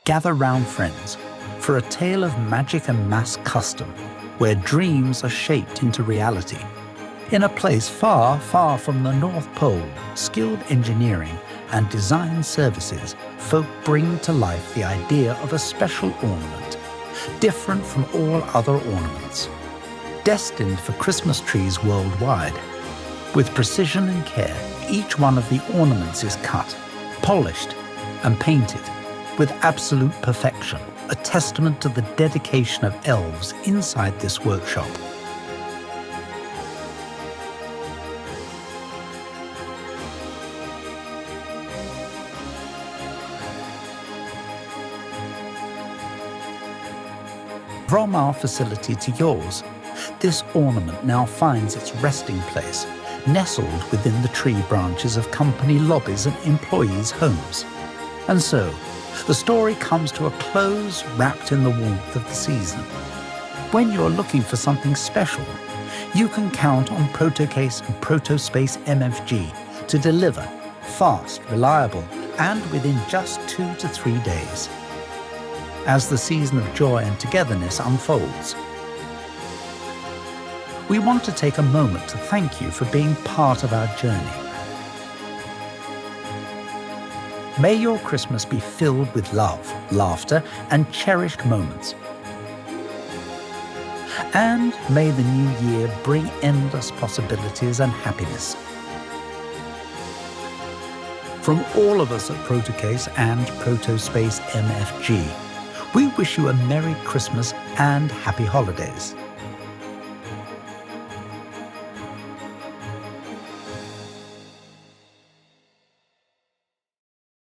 Gather round, friends, for a tale of magic and mass custom, where dreams are shaped into reality. In a place far, far from the North Pole, skilled engineering and design services, folk bring to life the idea of a special ornament, different from all other ornaments, destined for Christmas trees worldwide. With precision and care, each one of the ornaments is cut, polished, and painted with absolute perfection, a testament to the dedication of elves inside this workshop. From our facility to yours, this ornament now finds its resting place, nestled within the tree branches of company lobbies and employees' homes. And so, the story comes to a close wrapped in the warmth of the season. When you're looking for something special, you can count on Protocase and Protospace MFG to deliver fast, reliable, and within just 2 to 3 days. As the season of joy and togetherness unfolds, we want to take a moment to thank you for being part of our journey. May your Christmas be filled with love, laughter, and cherished moments. And may the new year bring endless possibilities and happiness. From all of us at Protocase and Protospace MFG, we wish you a Merry Christmas and Happy Holidays.